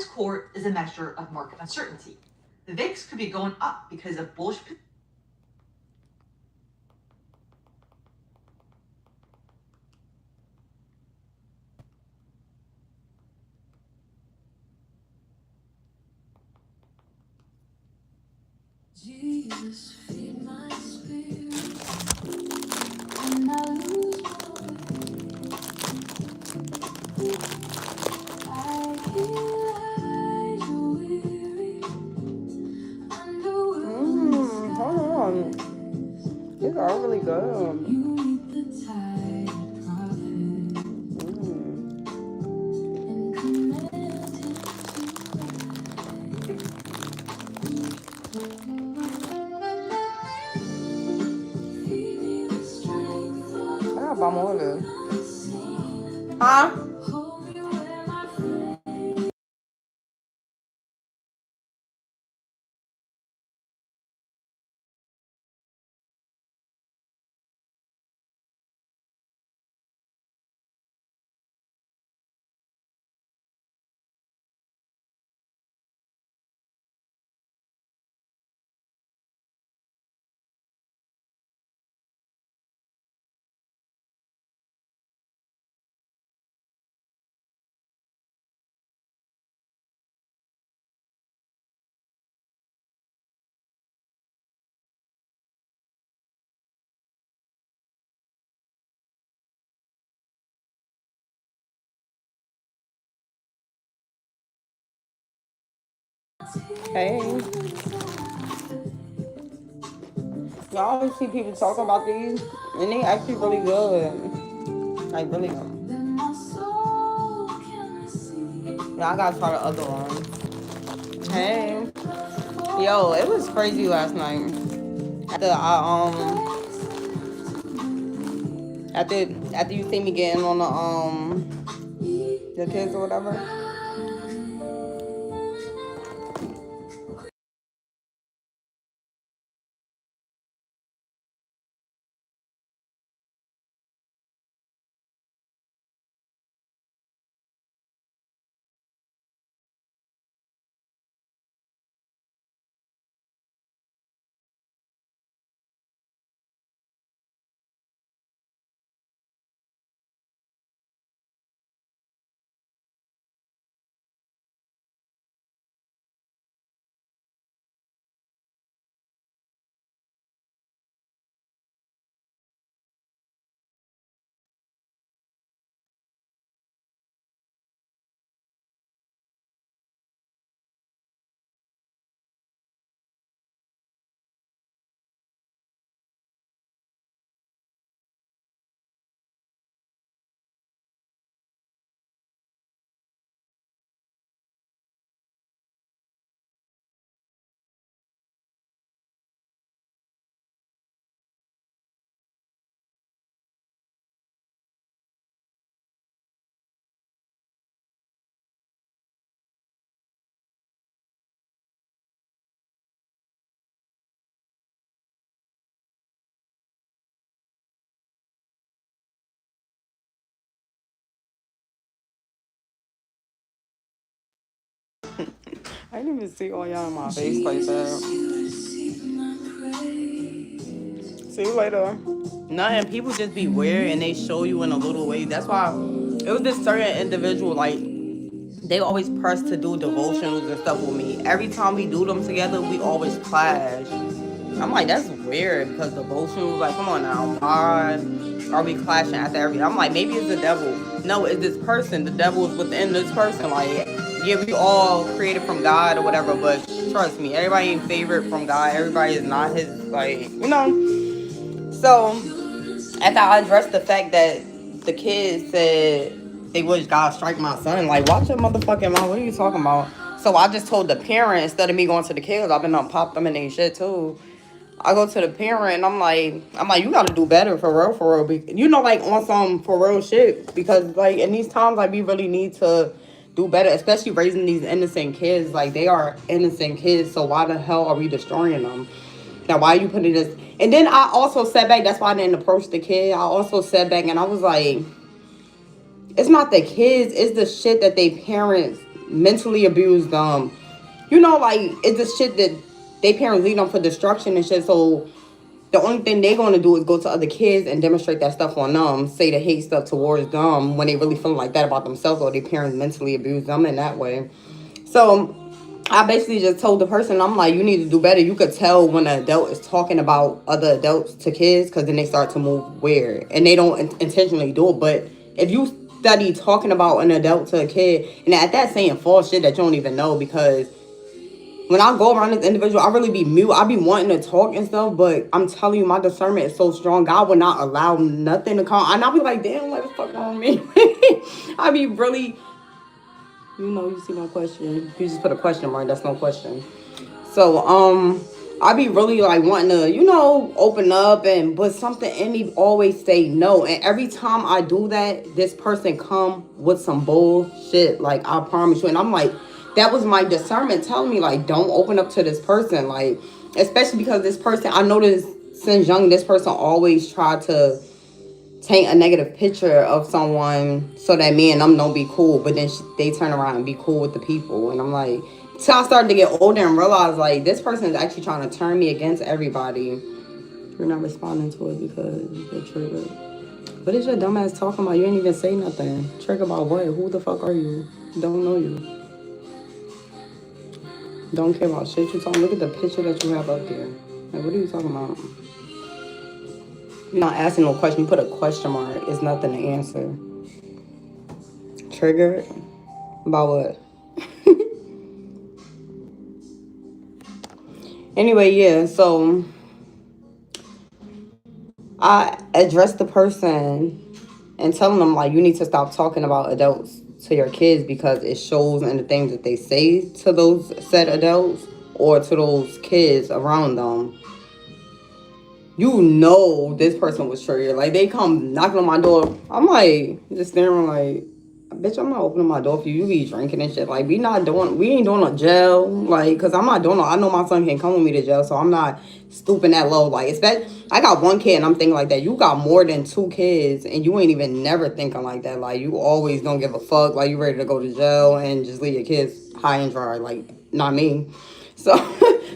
its core is a measure of market uncertainty. The VIX could be going up because of bullish. Jesus, feed my spirit, and I lose I realize you're weary, Hold on. These are really good. You meet the tired prophet and command him to feed me with strength. I gotta buy more of this. Huh? Hold me where my friend. Hey. Y'all always see people talking about these, and they actually really good. Like, really good. Yeah, I gotta try the other one. Hey. Yo, it was crazy last night. After you see me getting on the kids or whatever. I didn't even see all y'all in my face like that. See you later. Nothing. People just be weird and they show you in a little way. That's why it was this certain individual, like, they always press to do devotionals and stuff with me. Every time we do them together, we always clash. I'm like, that's weird because devotionals, like, come on now. Why are we clashing after every? I'm like, maybe it's the devil. No, it's this person. The devil is within this person. Like, yeah, we all created from God or whatever, but trust me, everybody ain't favorite from God. Everybody is not his, like, you know. So, after I addressed the fact that the kids said they wish God strike my son, like, watch your motherfucking mouth. What are you talking about? So I just told the parent, instead of me going to the kids, I've been popped them in their shit too. I go to the parent and I'm like, you gotta do better for real. You know, like, on some for real shit. Because, like, in these times, like, we really need to do better, especially raising these innocent kids. Like, they are innocent kids, so why the hell are we destroying them? Now, why are you putting this? And then I also said back, that's why I didn't approach the kid. I also said back and I was like, it's not the kids, it's the shit that they parents mentally abuse them. You know, like, it's the shit that they parents lead them for destruction and shit. So the only thing they gonna do is go to other kids and demonstrate that stuff on them, say the hate stuff towards them when they really feel like that about themselves, or their parents mentally abuse them in that way. So I basically just told the person, I'm like, you need to do better. You could tell when an adult is talking about other adults to kids, because then they start to move weird. And they don't intentionally do it. But if you study talking about an adult to a kid, and at that saying false shit that you don't even know, because when I go around this individual, I really be mute. I be wanting to talk and stuff, but I'm telling you, my discernment is so strong. God would not allow nothing to come. And I'll be like, damn, what the fuck wrong with me? I be really... you see my question. You just put a question mark. That's no question. So, I be really like wanting to, open up, but something in me always say no. And every time I do that, this person come with some bullshit. Like, I promise you. And I'm like, that was my discernment telling me, like, don't open up to this person. Like, especially because this person, I noticed since young, this person always tried to taint a negative picture of someone so that me and them don't be cool, but then they turn around and be cool with the people. And I'm like, till I started to get older and realize, like, this person is actually trying to turn me against everybody. You're not responding to it because you're triggered. What is your dumb ass talking about? You ain't even say nothing. Trigger about what? Who the fuck are you? Don't know you. Don't care about shit you talking. Look at the picture that you have up there. Like, what are you talking about? You're not asking no question. You put a question mark. It's nothing to answer. Triggered? About what? Anyway, yeah, so I addressed the person and telling them, like, you need to stop talking about adults to your kids, because it shows in the things that they say to those said adults or to those kids around them. This person was triggered. Like, they come knocking on my door. I'm like, just staring like, bitch, I'm not opening my door for you. You be drinking and shit. Like, we ain't doing a jail. Like, because I'm not doing I know my son can't come with me to jail, so I'm not stooping that low. Like, I got one kid and I'm thinking like that. You got more than 2 kids and you ain't even never thinking like that. Like, you always don't give a fuck. Like, you ready to go to jail and just leave your kids high and dry. Like, not me. So,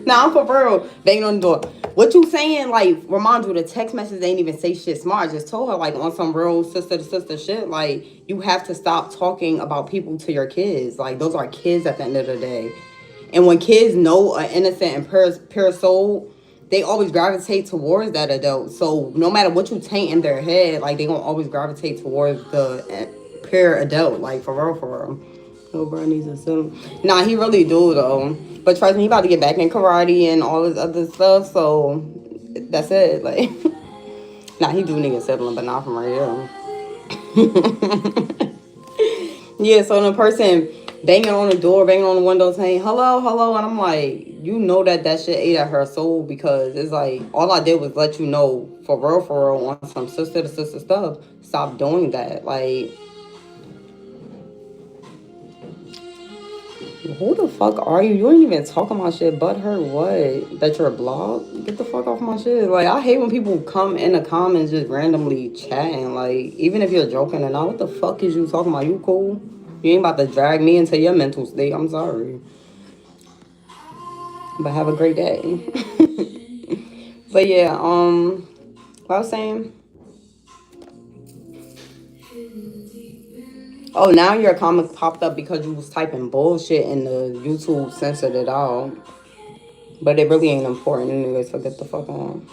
now I'm for real banging on the door. What you saying, like, remind you, the text message ain't even say shit smart. I just told her, like, on some real sister-to-sister shit, like, you have to stop talking about people to your kids. Like, those are kids at the end of the day. And when kids know an innocent and pure soul, they always gravitate towards that adult. So, no matter what you taint in their head, like, they gonna always gravitate towards the pure adult. Like, for real. Oh, bro needs a son. Nah, he really do, though. But trust me, he about to get back in karate and all this other stuff, so that's it. Like, nah, he do need a sibling, but not from right here. Yeah, so the person banging on the door, banging on the window, saying, hello, and I'm like, that shit ate at her soul, because it's like, all I did was let you know, for real, on some sister-to-sister stuff, stop doing that. Like, who the fuck are you? You ain't even talking about shit but her. What? That you're a blog? Get the fuck off my shit. Like, I hate when people come in the comments just randomly chatting. Like, even if you're joking or not, what the fuck is you talking about? You cool? You ain't about to drag me into your mental state. I'm sorry. But have a great day. But yeah, what I was saying? Oh, now your comment popped up because you was typing bullshit and the YouTube censored it all. But it really ain't important anyway, so get the fuck on.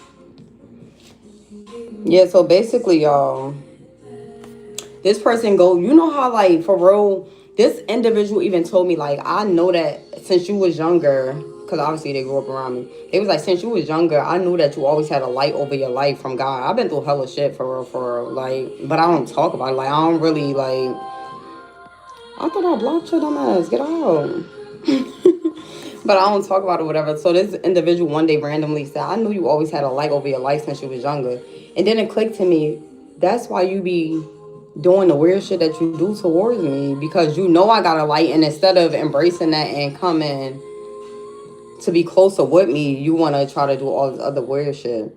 Yeah, so basically, y'all, this person you know how, like, for real, this individual even told me, like, I know that since you was younger, because obviously they grew up around me, they was like, since you was younger, I knew that you always had a light over your life from God. I've been through hella shit, for real, like, but I don't talk about it. Like, I don't really, like, I thought I blocked your dumb ass. Get out. But I don't talk about it, whatever. So this individual one day randomly said, I knew you always had a light over your life since you was younger. And then it clicked to me, that's why you be doing the weird shit that you do towards me. Because you know I got a light, and instead of embracing that and coming to be closer with me, you want to try to do all this other weird shit.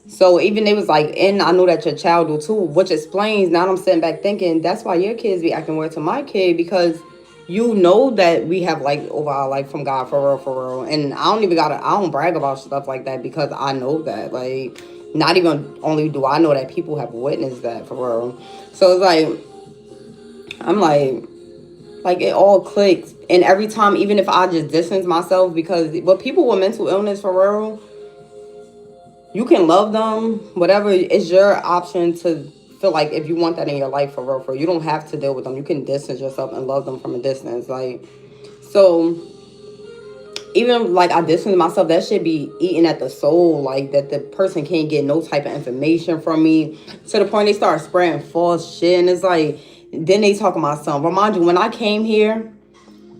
So even they was like, and I know that your child do too, which explains, now I'm sitting back thinking, that's why your kids be acting weird to my kid, because you know that we have light over our life from God for real. And I don't brag about stuff like that because I know that. Like, not even only do I know that, people have witnessed that for real. So it's like, I'm like it all clicks. And every time, even if I just distance myself, because but people with mental illness for real, you can love them, whatever. It's your option to feel like if you want that in your life for real, for real. You don't have to deal with them. You can distance yourself and love them from a distance. Like, so even like I distance myself, that should be eating at the soul. Like that the person can't get no type of information from me, to the point they start spreading false shit. And it's like, then they talking about something. Remind you, when I came here,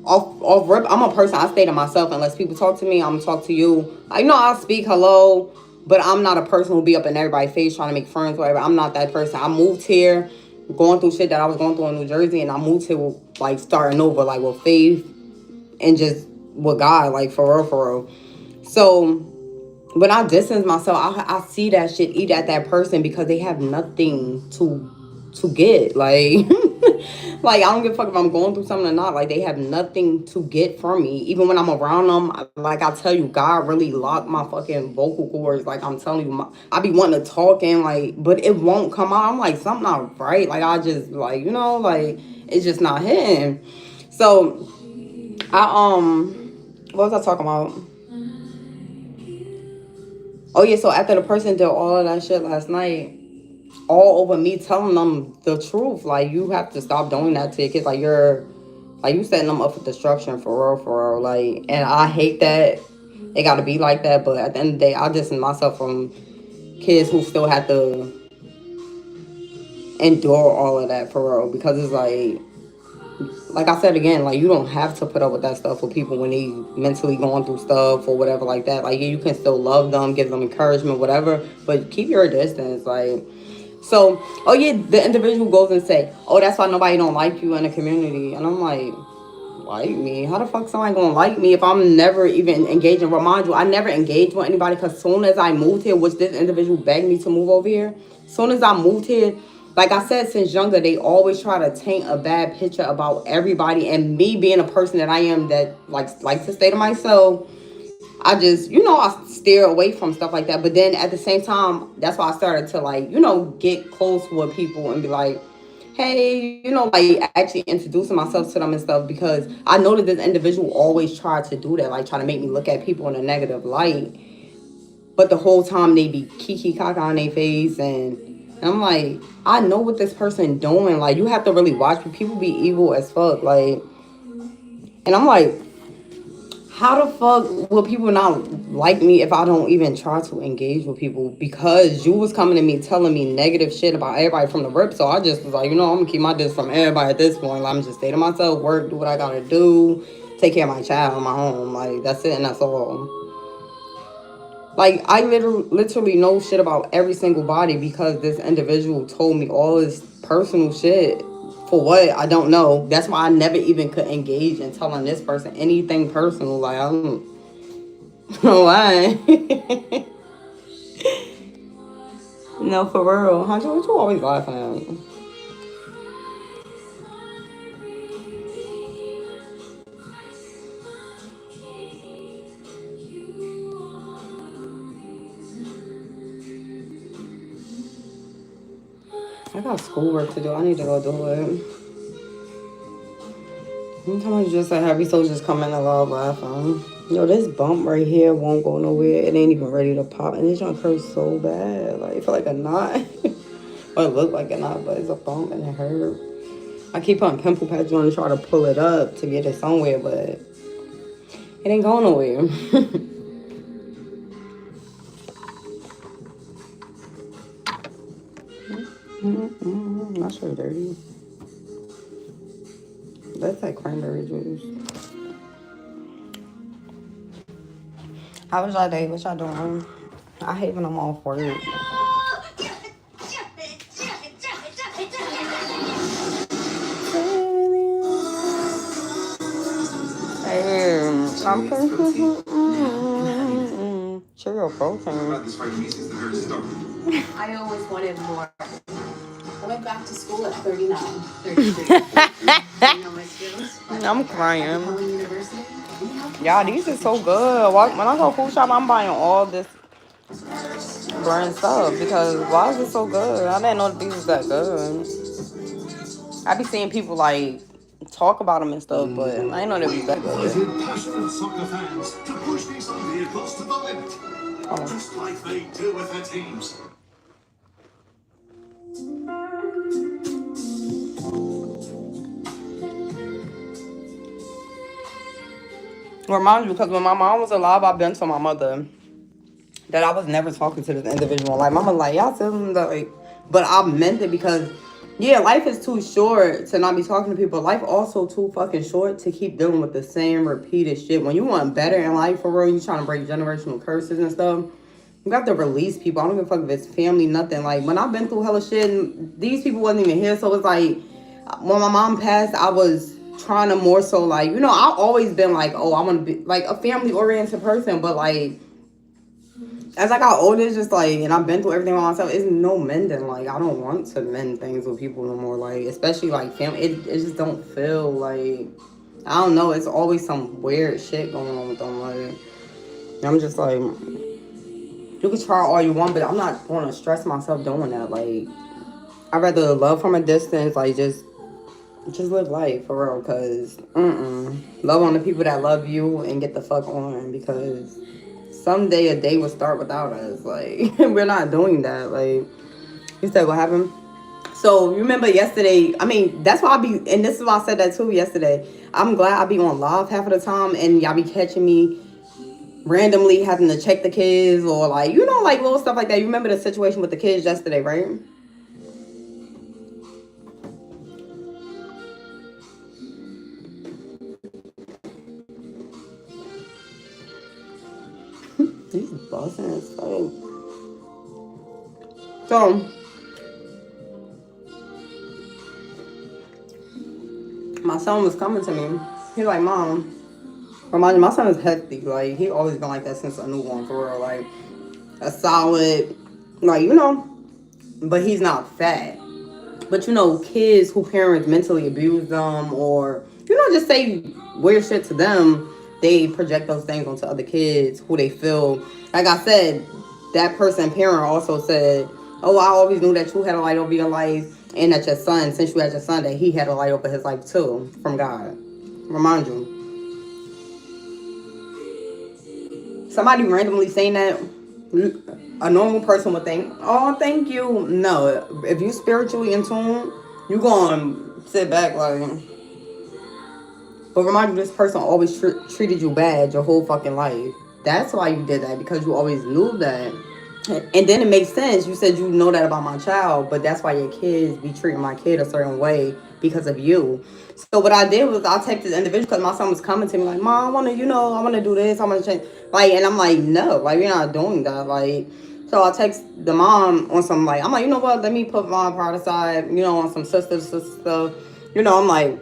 off rip, I'm a person, I stay to myself unless people talk to me. I'm gonna talk to you. I know I'll speak hello, but I'm not a person who'll be up in everybody's face trying to make friends, whatever. I'm not that person. I moved here going through shit that I was going through in New Jersey, and I moved here with, like, starting over, like, with faith and just with God, like, for real, for real. So when I distance myself, I see that shit eat at that person because they have nothing to get. Like, like, I don't give a fuck if I'm going through something or not. Like, they have nothing to get from me. Even when I'm around them, like I tell you, God really locked my fucking vocal cords. Like, I'm telling you, I be wanting to talk and, like, but it won't come out. I'm like, something not right. Like, I just, like, you know, like, it's just not hitting. So, what was I talking about? Oh, yeah, so after the person did all of that shit last night, all over me telling them the truth, like, you have to stop doing that to your kids. Like, you setting them up for destruction for real. Like, and I hate that it got to be like that. But at the end of the day, I distance myself from kids who still have to endure all of that for real. Because it's like I said again, like, you don't have to put up with that stuff with people when they mentally going through stuff or whatever like that. Like, you can still love them, give them encouragement, whatever, but keep your distance. Like, so, oh yeah, the individual goes and say, oh, that's why nobody don't like you in the community. And I'm like, like me? How the fuck somebody gonna like me if I'm never even engaging? Remind you, I never engaged with anybody, because soon as I moved here, which this individual begged me to move over here, soon as I moved here, like I said, since younger, they always try to taint a bad picture about everybody. And me being a person that I am, that likes to stay to myself, I just, I steer away from stuff like that. But then at the same time, that's why I started to, like, get close with people and be like, hey, like, actually introducing myself to them and stuff, because I know that this individual always tried to do that, like, try to make me look at people in a negative light. But the whole time they be kiki kaka on their face, and I'm like, I know what this person doing. Like, you have to really watch. People be evil as fuck. Like, and I'm like, how the fuck will people not like me if I don't even try to engage with people? Because you was coming to me telling me negative shit about everybody from the rip. So I just was like, I'm gonna keep my distance from everybody at this point. Like, I'm just stay to myself, work, do what I gotta do, take care of my child on my own. Like, that's it, and that's all. Like, I literally know shit about every single body because this individual told me all this personal shit. For what? I don't know. That's why I never even could engage in telling this person anything personal. Like, I don't know why. No, for real. Hunter, what you always laughing at? I got schoolwork to do. I need to go do it. Sometimes just like happy soldiers come in a love laughing. Yo, this bump right here won't go nowhere. It ain't even ready to pop. And it's gonna hurt so bad. Like, it feel like a knot. Well, it look like a knot, but it's a bump and it hurt. I keep putting pimple patches on to try to pull it up to get it somewhere, but it ain't going nowhere. My shit dirty. That's like cranberry juice. How was y'all day? What y'all doing? I hate when I'm off work. Hey, something. Cheerio protein. I always wanted more. went back to school at 39. 33. You know my skills. I'm crying. Helen University. Y'all, these are so good. When I go food shop, I'm buying all this brand stuff because why is it so good? I didn't know that these was that good. I be seeing people like talk about them and stuff, but I didn't know they was that good. Passionate soccer fans to push this idea across to the limit, just like they do with their teams. Remind you, because when my mom was alive, I've been to my mother that I was never talking to this individual. Like, mama, like, y'all tell them that, like, but I meant it because, yeah, life is too short to not be talking to people. Life also too fucking short to keep dealing with the same repeated shit. When you want better in life, for real, you trying to break generational curses and stuff, you got to release people. I don't give a fuck if it's family, nothing. Like, when I've been through hella shit, and these people wasn't even here, so it's like, when my mom passed, I was trying to more so, like, you know, I've always been like, oh, I want to be like a family oriented person, but like as I got older, it's just like, and I've been through everything by myself, it's no mending. Like, I don't want to mend things with people no more, like, especially like family. It just don't feel like, I don't know, it's always some weird shit going on with them. Like, I'm just like, you can try all you want, but I'm not going to stress myself doing that. Like, I'd rather love from a distance, like, just live life, for real, because, love on the people that love you and get the fuck on, because someday a day will start without us. Like, we're not doing that. Like, you said what happened? So, you remember yesterday, I mean, that's why I be, and this is why I said that too yesterday, I'm glad I be on live half of the time, and y'all be catching me randomly having to check the kids, or like, you know, like little stuff like that. You remember the situation with the kids yesterday, right? He's busting his face. So, my son was coming to me. He's like, Mom, remind you, my son is hefty. Like, he always been like that since a newborn, for real. Like, a solid, like, you know, but he's not fat. But, you know, kids who parents mentally abuse them, or, you know, just say weird shit to them, they project those things onto other kids who they feel. Like I said, that parent also said, oh, I always knew that you had a light over your life, and that your son, since you had your son, that he had a light over his life too, from God. Remind you. Somebody randomly saying that, a normal person would think, oh, thank you. No, if you spiritually in tune, you gonna sit back like... But remind you, this person always treated you bad your whole fucking life. That's why you did that, because you always knew that. And then it makes sense. You said you know that about my child, but that's why your kids be treating my kid a certain way because of you. So what I did was I texted the individual, because my son was coming to me like, Mom, I want to, you know, I want to do this. I want to change. Like, and I'm like, no, like, we're not doing that. Like, so I text the mom on some, like, I'm like, you know what? Let me put my pride aside, you know, on some sister stuff. You know, I'm like,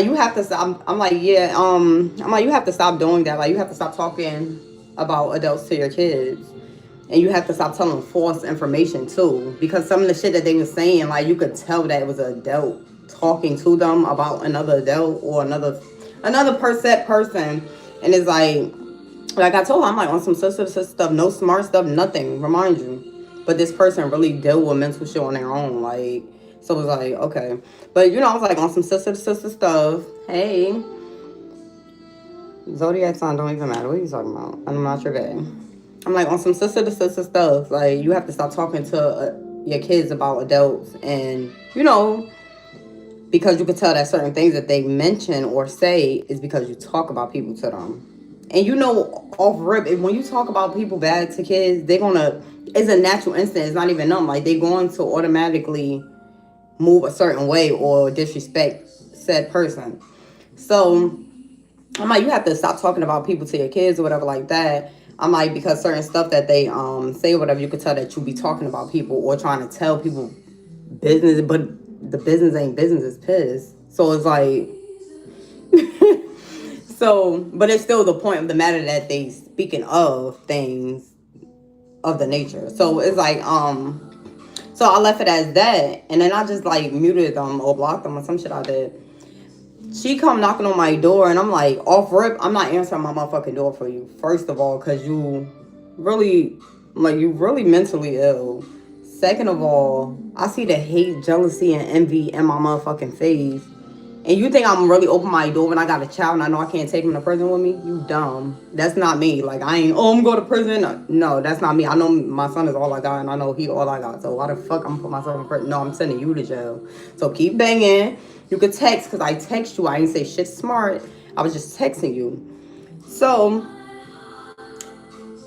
you have to stop. I'm like, yeah, I'm like, you have to stop doing that. Like, you have to stop talking about adults to your kids. And you have to stop telling false information, too. Because some of the shit that they were saying, like, you could tell that it was an adult talking to them about another adult or another person. And it's like I told her, I'm like, on some sister stuff, no smart stuff, nothing, remind you. But this person really deal with mental shit on their own, like, so it was like, okay. But, you know, I was like, on some sister stuff, hey, zodiac sign don't even matter. What are you talking about? I'm not your gay. I'm like, on some sister stuff, like, you have to stop talking to your kids about adults. And, you know, because you could tell that certain things that they mention or say is because you talk about people to them. And, you know, off rip, when you talk about people bad to kids, they're going to, it's a natural instinct. It's not even them. Like, they're going to automatically move a certain way or disrespect said person. So, I'm like, you have to stop talking about people to your kids or whatever like that. I'm like, because certain stuff that they say or whatever, you could tell that you be talking about people or trying to tell people business, but the business ain't business, it's piss. So it's like, so, but it's still the point of the matter that they speaking of things of the nature. So it's like, So I left it as that. And then I just like muted them or blocked them or some shit I did. She come knocking on my door and I'm like, off rip, I'm not answering my motherfucking door for you. First of all, because you really mentally ill. Second of all, I see the hate, jealousy, and envy in my motherfucking face. And you think I'm really open my door when I got a child and I know I can't take him to prison with me? You dumb. That's not me. Like, I ain't, I'm going to prison. No, that's not me. I know my son is all I got and I know he all I got. So why the fuck I'm going to put myself in prison? No, I'm sending you to jail. So keep banging. You could text because I text you. I ain't say shit smart. I was just texting you. So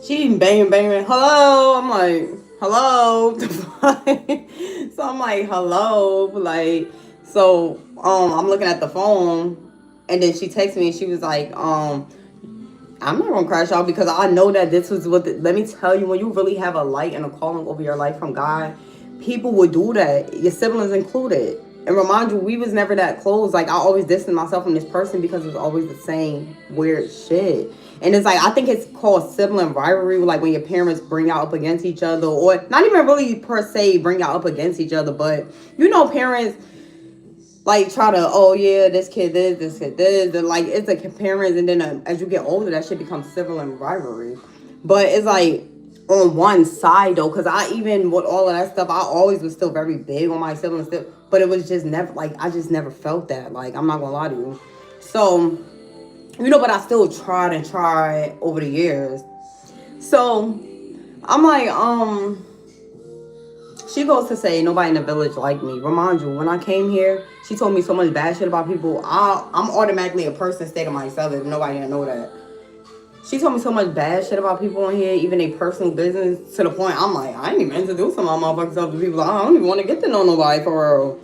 she banging. Hello. I'm like, hello. So I'm like, hello. Like, so I'm looking at the phone and then she texted me and she was like, I'm not gonna crash out because I know that this was let me tell you, when you really have a light and a calling over your life from God, people would do that, your siblings included. And remind you, we was never that close. Like, I always distanced myself from this person because it was always the same weird shit. And it's like, I think it's called sibling rivalry, like when your parents bring y'all up against each other, or not even really per se bring y'all up against each other, but you know, parents like try to, oh yeah, this kid this kid this, and like it's like parents, and then as you get older, that shit becomes sibling rivalry. But it's like on one side though, because I even with all of that stuff, I always was still very big on my siblings still, but it was just never like I just never felt that. Like, I'm not gonna lie to you. So, you know, but I still tried over the years. So I'm like, she goes to say nobody in the village like me. Remind you, when I came here, she told me so much bad shit about people. I'm automatically a person state of myself if nobody didn't know that. She told me so much bad shit about people in here, even their personal business, to the point I'm like, I ain't even introducing my motherfucking self to people. I don't even want to get to know nobody for real.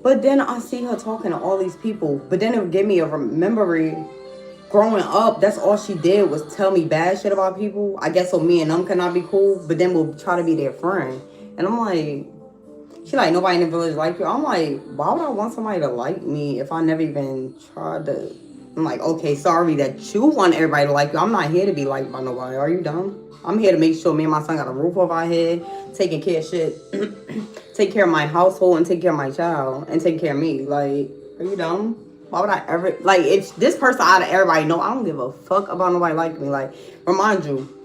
But then I see her talking to all these people. But then it gave me a memory. Growing up, that's all she did was tell me bad shit about people. I guess so me and them cannot be cool, but then we'll try to be their friend. And I'm like, she like, nobody in the village like you. I'm like, why would I want somebody to like me if I never even tried to? I'm like, okay, sorry that you want everybody to like you. I'm not here to be liked by nobody. Are you dumb? I'm here to make sure me and my son got a roof over our head, taking care of shit, take care of my household and take care of my child and take care of me. Like, are you dumb? Why would I ever, like, if this person out of everybody know, I don't give a fuck about nobody like me. Like, remind you,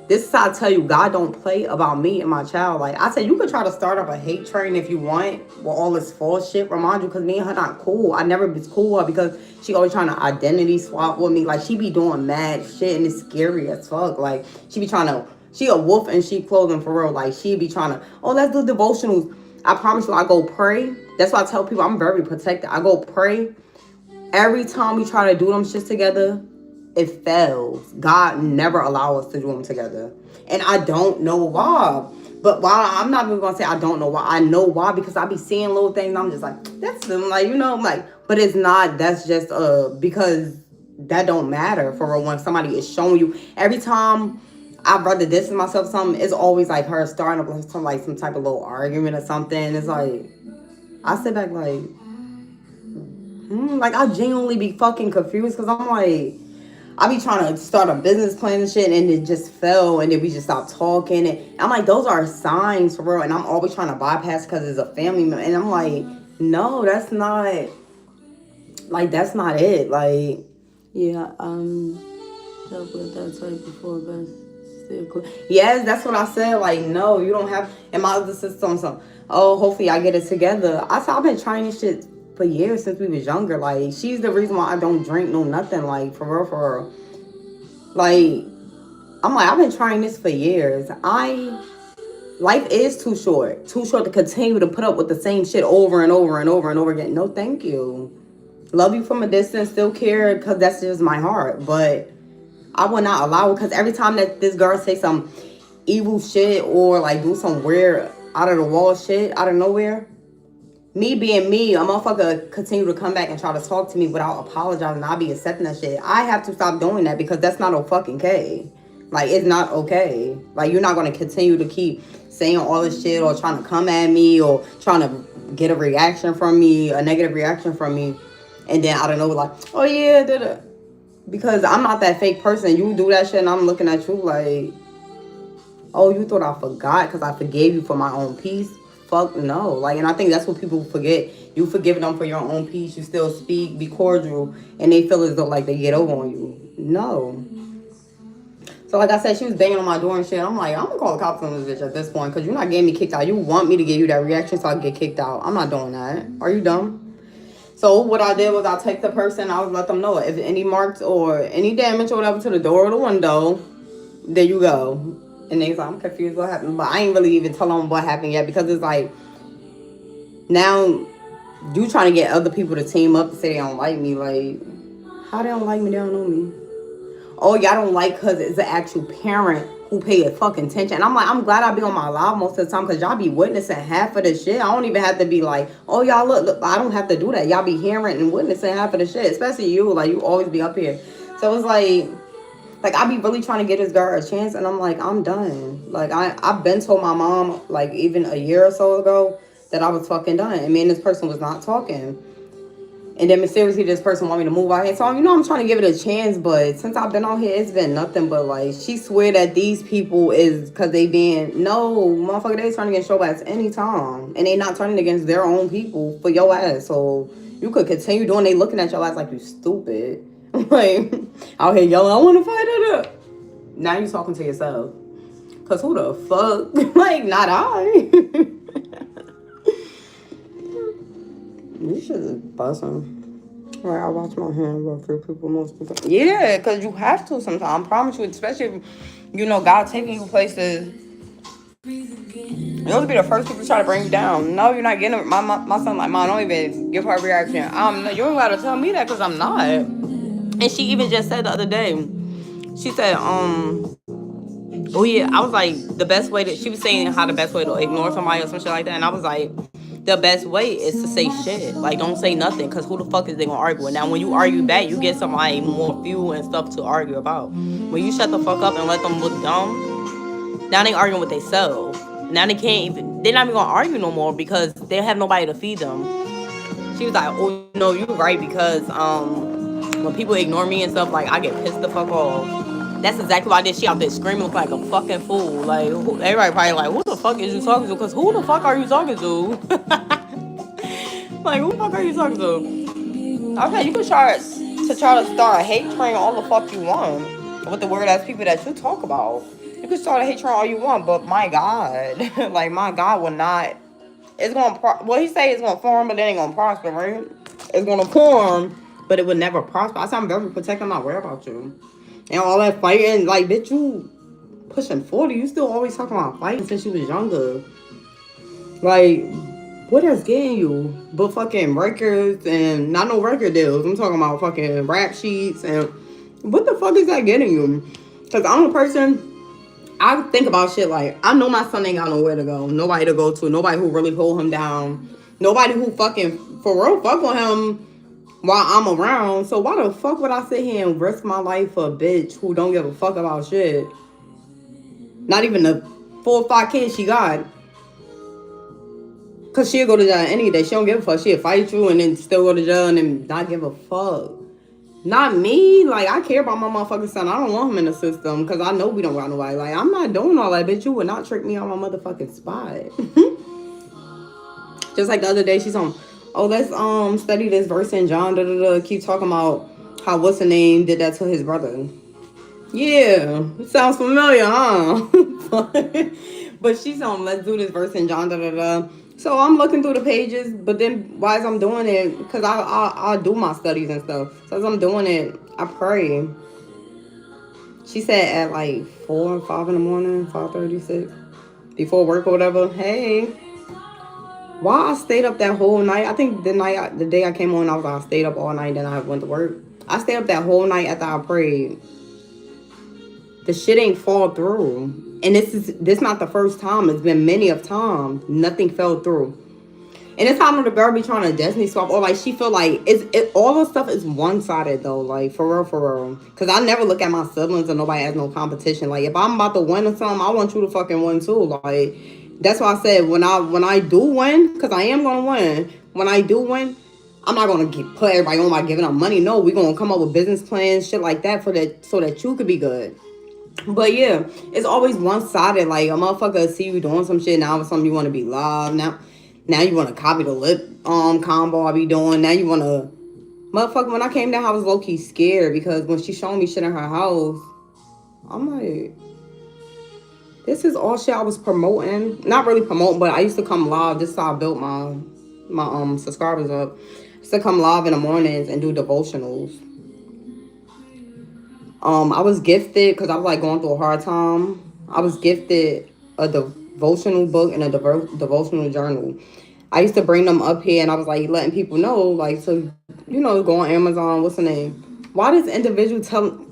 this is how I tell you, God don't play about me and my child. Like, I said, you could try to start up a hate train if you want with all this false shit. Remind you, because me and her not cool. I never was cool with her because she always trying to identity swap with me. Like, she be doing mad shit and it's scary as fuck. Like, she be trying to, she a wolf in sheep clothing for real. Like, she be trying to, oh, let's do devotionals. I promise you, I go pray. That's why I tell people I'm very protected. I go pray. Every time we try to do them shit together, it fails. God never allow us to do them together. And I don't know why. But why, I'm not even going to say I don't know why. I know why, because I be seeing little things and I'm just like, that's them. Like, you know, like, but it's not, that's just, because that don't matter for real. When somebody is showing you, every time I'd rather distance myself something, it's always like her starting up some type of little argument or something. It's like, I sit back like, like, I genuinely be fucking confused because I'm like, I be trying to start a business plan and shit and it just fell and then we just stopped talking. And I'm like, those are signs for real. And I'm always trying to bypass because it's a family member. And I'm like, no, that's not it. Yeah, dealt with that type before, but still cool. Yes, that's what I said. Like, no, you don't have. And my other sister on some, oh, hopefully I get it together. I said, I've been trying this shit for years since we was younger. Like, she's the reason why I don't drink no nothing. Like, for real. Like, I'm like, I've been trying this for years. Life is too short to continue to put up with the same shit over and over again. No, thank you. Love you from a distance, still care, because that's just my heart. But I will not allow it, because every time that this girl say some evil shit or like do some weird out of the wall shit out of nowhere, me being me, a motherfucker continue to come back and try to talk to me without apologizing. I'll be accepting that shit. I have to stop doing that because that's not okay. Like, it's not okay. Like, you're not going to continue to keep saying all this shit or trying to come at me or trying to get a reaction from me, a negative reaction from me. And then I don't know, like, oh yeah, da-da. Because I'm not that fake person. You do that shit and I'm looking at you like, oh, you thought I forgot because I forgave you for my own peace? fuck no. Like, and I think that's what people forget. You forgive them for your own peace. You still speak, be cordial, and they feel as though like they get over on you. No. So like I said, she was banging on my door and shit. I'm like, I'm gonna call the cops on this bitch at this point because you're not getting me kicked out. You want me to give you that reaction so I get kicked out. I'm not doing that. Are you dumb? So what I did was I text the person. I would let them know if any marks or any damage or whatever to the door or the window, there you go. And they was like, I'm confused what happened. But I ain't really even tell them what happened yet because it's like, now you trying to get other people to team up to say they don't like me. Like, how they don't like me? They don't know me. Oh, y'all don't like because it's an actual parent who pay a fucking attention. And I'm like, I'm glad I be on my live most of the time because y'all be witnessing half of the shit. I don't even have to be like, oh, y'all look, I don't have to do that. Y'all be hearing and witnessing half of the shit, especially you. Like, you always be up here. So it's like I be really trying to get this girl a chance. And I'm like, I'm done. Like, I've been told my mom, like, even a year or so ago that I was fucking done. And me and this person was not talking. And then mysteriously, this person want me to move out here. So, you know, I'm trying to give it a chance. But since I've been out here, it's been nothing but, like, she swear that these people is because they being... No, motherfucker, they turning against your ass anytime. And they not turning against their own people for your ass. So, you could continue doing... They looking at your ass like you stupid. Like, out here yelling, I want to fight it up. Now you talking to yourself. Because who the fuck? Like, not I. This shit is buzzing. Right, I wash my hands after people most of the time. Yeah, because you have to sometimes. I promise you, especially if, you know, God taking you places. You'll be the first people to try to bring you down. No, you're not getting it. My son like, Mom, don't even give her a reaction. You ain't got to tell me that because I'm not. And she even just said the other day, she said, oh yeah, I was like, the best way to, she was saying how the best way to ignore somebody or some shit like that. And I was like, the best way is to say shit. Like, don't say nothing, because who the fuck is they gonna argue with? Now, when you argue back, you get somebody more fuel and stuff to argue about. When you shut the fuck up and let them look dumb, now they arguing with themselves. Now they can't even, they're not even gonna argue no more because they have nobody to feed them. She was like, oh, no, you're right, because when people ignore me and stuff, like, I get pissed the fuck off. That's exactly why I did. She out there screaming like a fucking fool. Like, everybody probably like, who the fuck is you talking to? Because who the fuck are you talking to? Like, who the fuck are you talking to? Okay, you can try to start a hate train all the fuck you want with the weird ass people that you talk about. You can start a hate train all you want, but my God, like, my God will not. It's gonna well, he say it's gonna form, but it ain't gonna prosper, right? It's gonna form, but it would never prosper. I said I'm very protective. I'm not worried about you. And all that fighting, like, bitch, you pushing 40. You still always talking about fighting since you was younger. Like, what is getting you? But fucking records and not no record deals. I'm talking about fucking rap sheets and what the fuck is that getting you? Because I'm a person, I think about shit like, I know my son ain't got nowhere to go. Nobody to go to. Nobody who really hold him down. Nobody who fucking, for real, fuck with him while I'm around. So why the fuck would I sit here and risk my life for a bitch who don't give a fuck about shit? Not even the 4 or 5 kids she got. Cause she'll go to jail any day. She don't give a fuck. She'll fight you and then still go to jail and then not give a fuck. Not me. Like, I care about my motherfucking son. I don't want him in the system because I know we don't got nobody. Like, I'm not doing all that, bitch. You would not trick me on my motherfucking spot. Just like the other day, she's on, oh, let's study this verse in John, keep talking about how what's the name did that to his brother. Yeah, it sounds familiar, huh? But she's on, let's do this verse in John, So I'm looking through the pages, but then while I'm doing it, because I do my studies and stuff. So as I'm doing it, I pray. She said at like 4 or 5 in the morning, 5:36, before work or whatever, hey. Why I stayed up that whole night, I think the day I came on, I stayed up all night, then I went to work. I stayed up that whole night after I prayed. The shit ain't fall through. And this not the first time. It's been many of times. Nothing fell through. And it's how the girl be trying to destiny swap, or like she feel like all the stuff is one-sided though, like for real. Cause I never look at my siblings or nobody has no competition. Like if I'm about to win or something, I want you to fucking win too. Like that's why I said when I do win, cause I am gonna win. When I do win, I'm not gonna put everybody on by giving them money. No, we're gonna come up with business plans, shit like that, so that you could be good. But yeah, it's always one sided. Like a motherfucker see you doing some shit, now with something you want to be live. Now you want to copy the lip combo I be doing. Now you want to motherfucker. When I came down, I was low key scared because when she showed me shit in her house, I'm like, this is all shit I was promoting. Not really promoting, but I used to come live. This is how I built my subscribers up. I used to come live in the mornings and do devotionals. I was gifted because I was like going through a hard time. I was gifted a devotional book and a devotional journal. I used to bring them up here and I was like letting people know, like, so go on Amazon. What's the name? Why does individual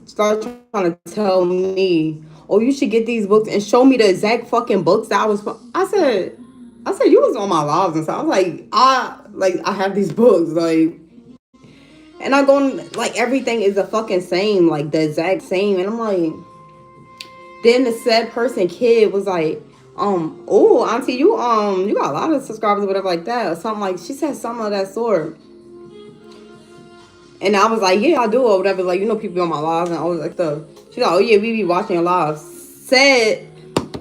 start trying to tell me, oh, you should get these books and show me the exact fucking books that I was. I said you was on my lives and so I was like, I have these books like. And I go on, like, everything is the fucking same, like, the exact same. And I'm like, then the said person kid was like, oh, auntie, you got a lot of subscribers or whatever like that. Or something like, she said something of that sort. And I was like, yeah, I do or whatever. Like, people on my lives and all that stuff. She's like, oh, yeah, we be watching your lives.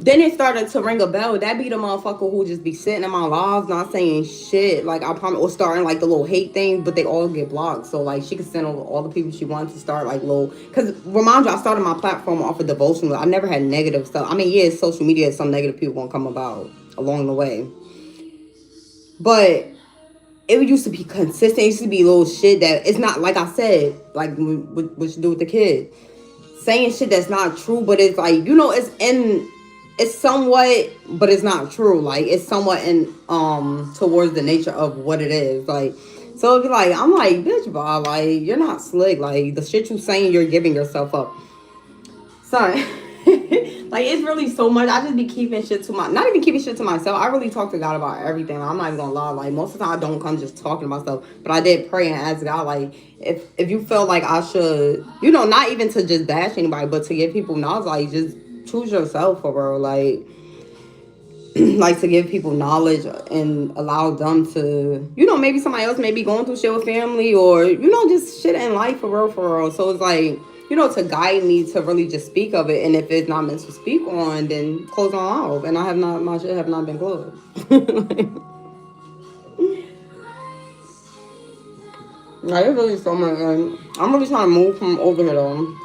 Then it started to ring a bell. That be the motherfucker who just be sitting in my lives not saying shit. Like, I promise, or starting, like, the little hate thing, but they all get blocked. So, like, she could send over all the people she wants to start, like, little... Because, remind you, I started my platform off of devotional. I never had negative stuff. I mean, yeah, social media, some negative people gonna come about along the way. But... it used to be consistent. It used to be little shit that it's not, like I said, like what you do with the kid, saying shit that's not true, but it's like, it's somewhat, but it's not true. Like it's somewhat in towards the nature of what it is. Like, so it'd be like, I'm like, bitch, Bob, like you're not slick. Like the shit you saying, you're giving yourself up, son. Like it's really so much. I just be keeping shit to not even keeping shit to myself. I really talk to God about everything. I'm not even gonna lie. Like most of the time I don't come just talking about stuff. But I did pray and ask God, like, if you feel like I should, not even to just bash anybody, but to give people knowledge, like just choose yourself for real. Like like to give people knowledge and allow them to, maybe somebody else may be going through shit with family or, just shit in life for real, for real. So it's like, to guide me to really just speak of it. And if it's not meant to speak on, then close on off. And my shit have not been closed. Like, it's really so much. I'm really trying to move from over here though.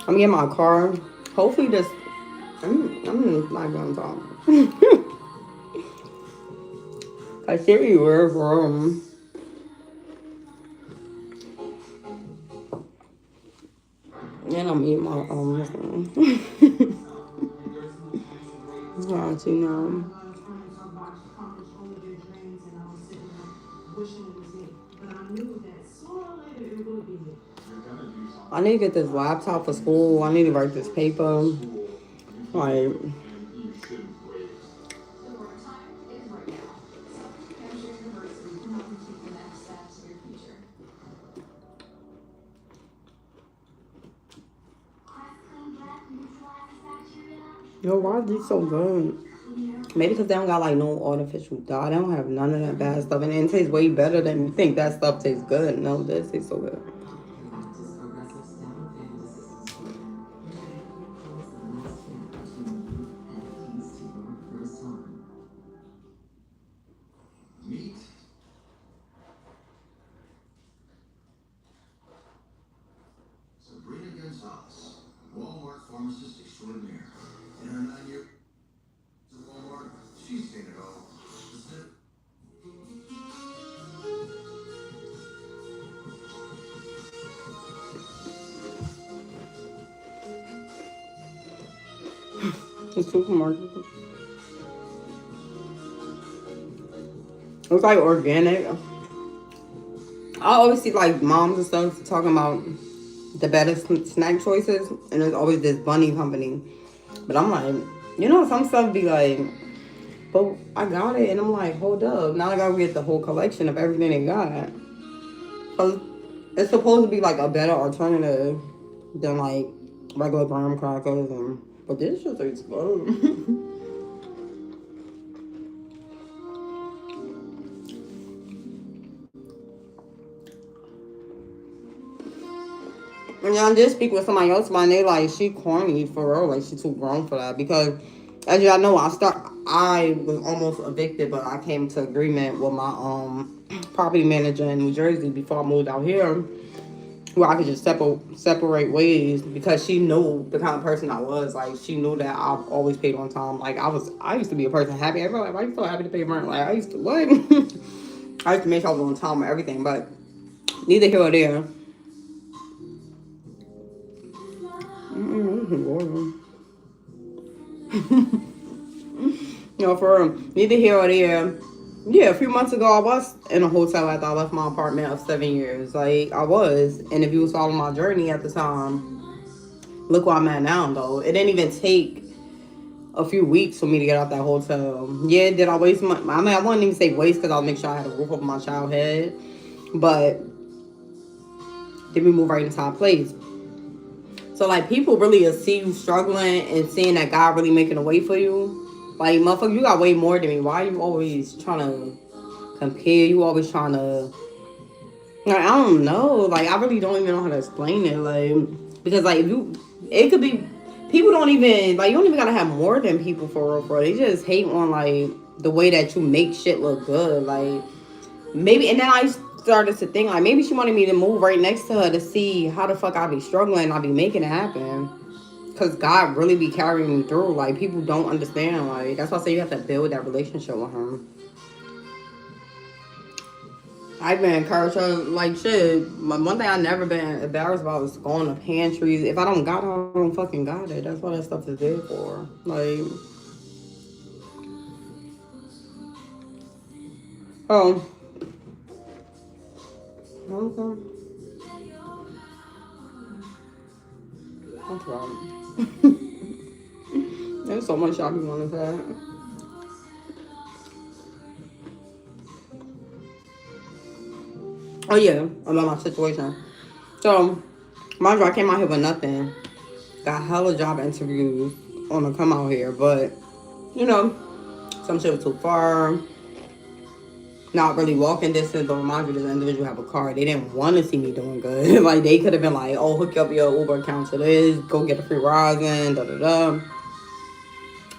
I'm getting my car. Hopefully this, I'm not gonna talk. I see you were from. And I'm eating my yeah, I need to get this laptop for school. I need to write this paper. Like, yo, why are these so good? Maybe because they don't got like no artificial dye. They don't have none of that bad stuff. And it tastes way better than you think that stuff tastes good. No, this tastes so good. Walmart pharmacist extraordinaire. In her 9 years at Walmart, she's seen it all. The supermarket. It's like organic. I always see like moms and stuff talking about the better snack choices, and there's always this bunny company. But I'm like, some stuff be like, but I got it, and I'm like, hold up, now I gotta get the whole collection of everything they got. Cause it's supposed to be like a better alternative than like regular graham crackers, but this shit tastes good. And I did speak with somebody else about it, and they like, she corny for real. Like, she too grown for that. Because, as y'all know, I was almost evicted, but I came to agreement with my property manager in New Jersey before I moved out here, where I could just separate ways, because she knew the kind of person I was. Like, she knew that I've always paid on time. Like, I used to be a person happy. Everybody, like, why you so happy to pay rent? Like, I used to, what? I used to make sure I was on time with everything, but neither here or there. You know, for neither here or there. Yeah, a few months ago, I was in a hotel after I left my apartment of 7 years. Like, I was. And if you was following my journey at the time, look where I'm at now, though. It didn't even take a few weeks for me to get out that hotel. Yeah, did I waste my... I mean, I wouldn't even say waste, because I'll make sure I had a roof over my child head. But then we move right into our place. So, like, people really see you struggling and seeing that God really making a way for you. Like, motherfucker, you got way more than me. Why are you always trying to compare? You always trying to... Like, I don't know. Like, I really don't even know how to explain it. Like, because, like, if you... It could be... People don't even... Like, you don't even gotta have more than people for real, bro. They just hate on, like, the way that you make shit look good. Like, maybe... And then I started to think, like, maybe she wanted me to move right next to her to see how the fuck I be struggling and I be making it happen. Because God really be carrying me through. Like, people don't understand. Like, that's why I say you have to build that relationship with him. I've been encouraged her, like, shit. One thing I never been embarrassed about is going to pantries. If I don't got it, I don't fucking got it. That's what that stuff is there for. Like, oh. Okay. That's right. There's so much I be wanting to say. Oh yeah, about my situation. So, mind you, I came out here with nothing. Got hella job interviews on to come out here, but you know, some shit was too far. Not really walking distance, but mind you, this individual have a car. They didn't want to see me doing good. Like, they could have been like, oh, hook up your Uber account to this, go get a free ride in, da da da.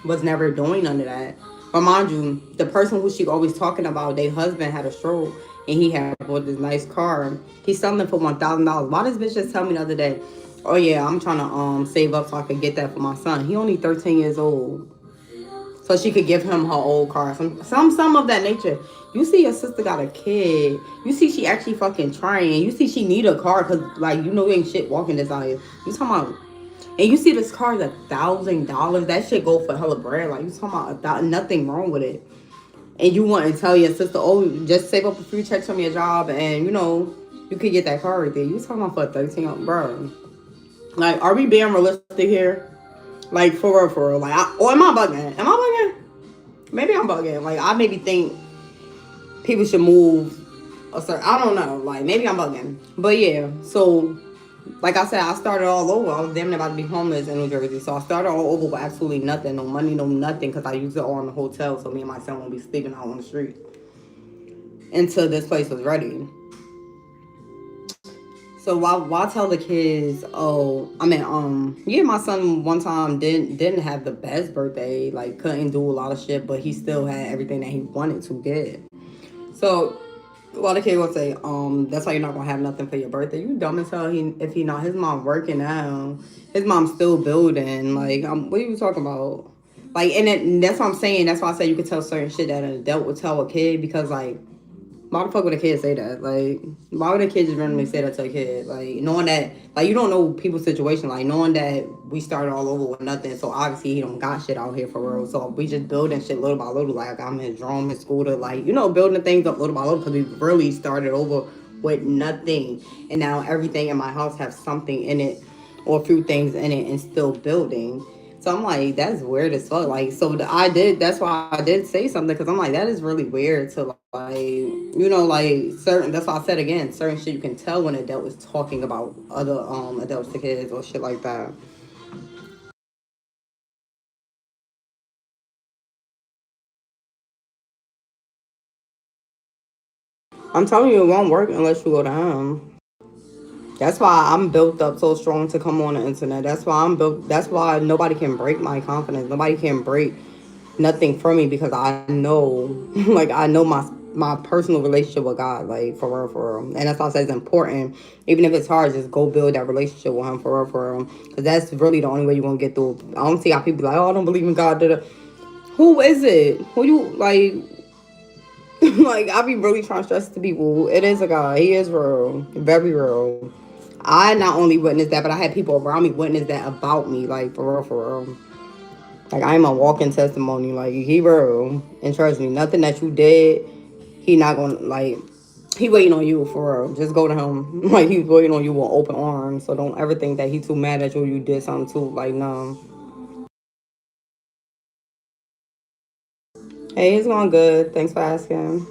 Was never doing none of that. But mind you, the person who she always talking about, their husband had a stroke and he had bought this nice car. He's selling it for $1,000. Why this bitch just tell me the other day, oh yeah, I'm trying to save up so I could get that for my son. He only 13 years old. So she could give him her old car. Some of that nature. You see your sister got a kid. You see she actually fucking trying. You see she need a car because, like, you know, ain't shit walking this out here. You talking about... And you see this car is $1,000. That shit go for hella bread. Like, you talking about nothing wrong with it. And you want to tell your sister, oh, just save up a few checks from your job and, you know, you could get that car right there. You talking about for 13, bro. Like, are we being realistic here? Like, for real. Like, or am I bugging? Am I bugging? Maybe I'm bugging. Like, I maybe think people should move a certain... I don't know. Like, maybe I'm bugging. But, yeah. So, like I said, I started all over. I was damn near about to be homeless in New Jersey. So, I started all over with absolutely nothing. No money, no nothing. Because I used it all in the hotel. So, me and my son won't be sleeping out on the street. Until this place was ready. So why tell the kids, oh, I mean, yeah, my son one time didn't have the best birthday, like couldn't do a lot of shit, but he still had everything that he wanted to get. So a lot of kids will say, that's why you're not gonna have nothing for your birthday. You dumb as hell. If he not, his mom working now, his mom's still building. Like, what are you talking about? Like, and that's what I'm saying. That's why I say you could tell certain shit that an adult would tell a kid, because like, why the fuck would a kid say that? Like, why would a kid just randomly say that to a kid? Like, knowing that, like, you don't know people's situation. Like, knowing that we started all over with nothing. So, obviously, he don't got shit out here for real. So, we just building shit little by little. Like, I got him his drum, his scooter. Like, you know, building things up little by little. Because we really started over with nothing. And now everything in my house has something in it. Or a few things in it and still building. So I'm like, that's weird as fuck. Like, so that's why I did say something, because I'm like, that is really weird to, like, you know, like, that's why I said again, certain shit you can tell when an adult is talking about other adults to kids or shit like that. I'm telling you, it won't work unless you go down. That's why I'm built up so strong to come on the internet. That's why I'm built. That's why nobody can break my confidence. Nobody can break nothing from me because I know, like I know my personal relationship with God, like for real, for real. And that's why I say it's important. Even if it's hard, just go build that relationship with Him for real, for real. Because that's really the only way you're gonna get through. I don't see how people be like, oh, I don't believe in God. Da-da. Who is it? Who you like? Like I be really trying to stress to people. It is a God. He is real, very real. I not only witnessed that, but I had people around me witness that about me, like for real, for real. Like I'm a walking testimony. Like he real, and trust me, nothing that you did, he not gonna like. He waiting on you for real. Just go to him. Like he's waiting on you with open arms. So don't ever think that he too mad at you. You did something too. Like no. Hey, it's going good. Thanks for asking.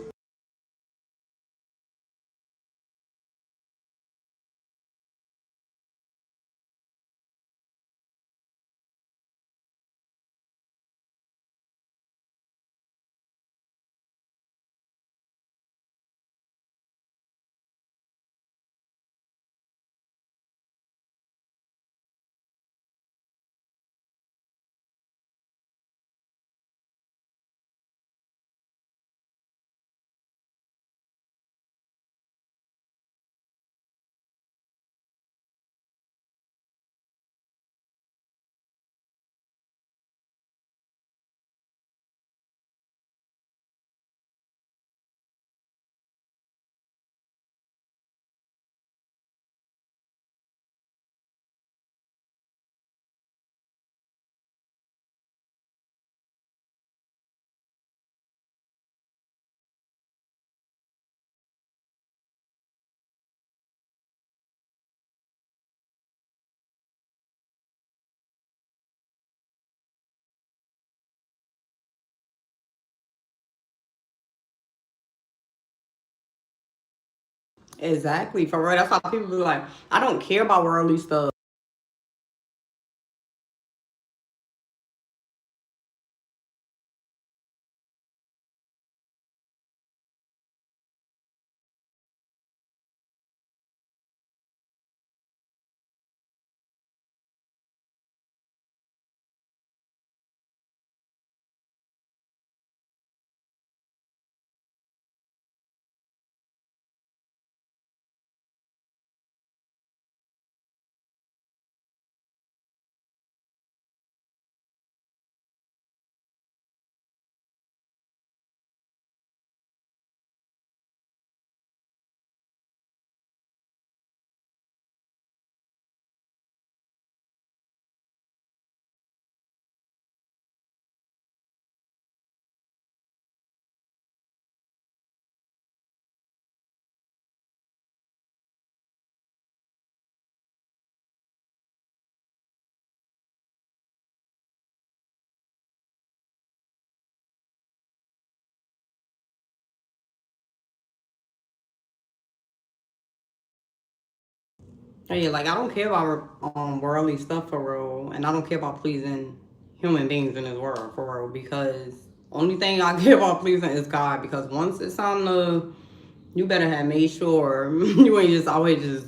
Exactly, for real. That's why people be like, I don't care about worldly stuff. Yeah, like I don't care about worldly stuff for real, and I don't care about pleasing human beings in this world for real because only thing I care about pleasing is God. Because once it's on the, you better have made sure you ain't just always just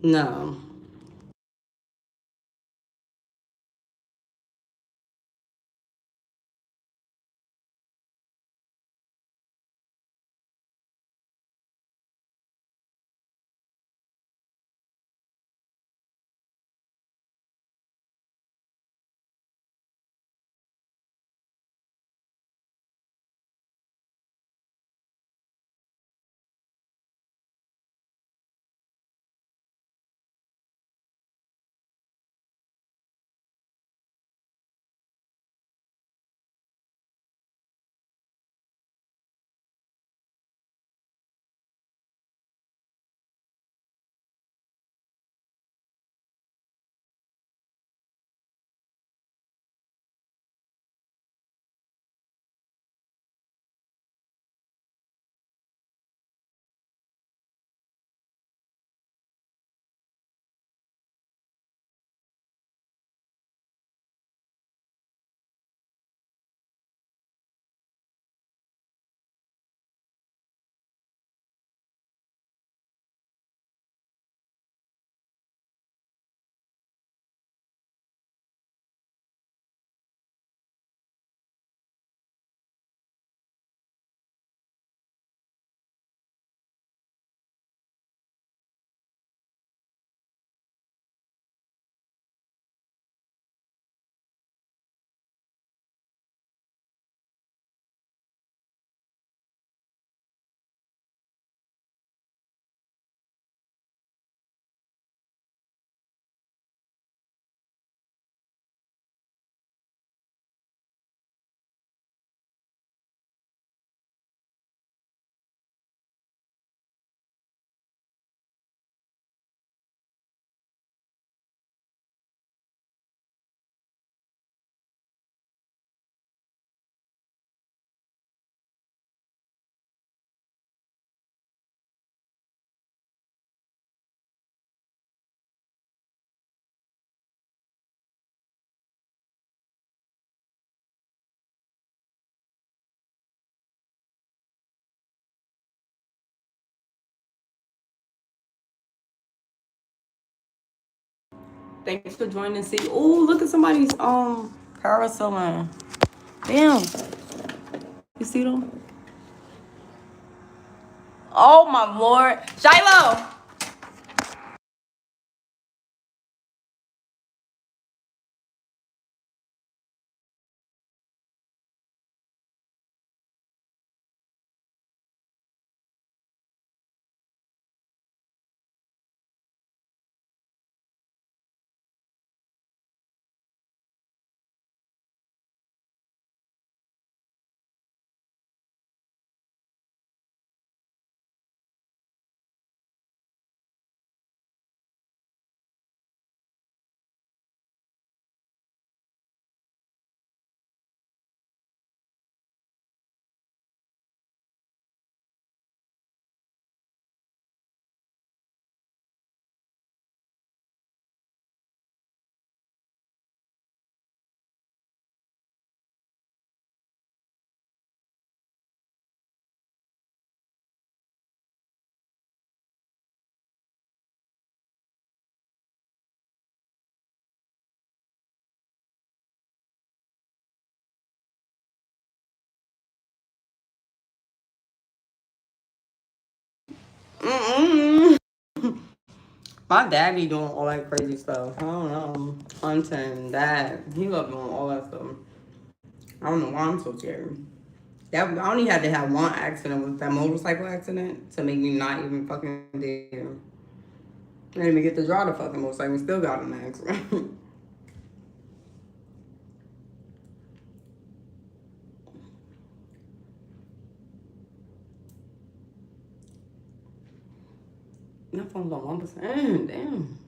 no. Thanks for joining. See, oh, look at somebody's parasailing. Damn, you see them? Oh my lord, Shiloh. Mm-mm. My daddy doing all that crazy stuff. I don't know. Hunting, that. He love doing all that stuff. I don't know why I'm so scared. That I only had to have one accident with that motorcycle accident to make me not even fucking dare. I didn't even get to drive the fucking motorcycle. Still got in an accident. My phone's on 1%. Damn.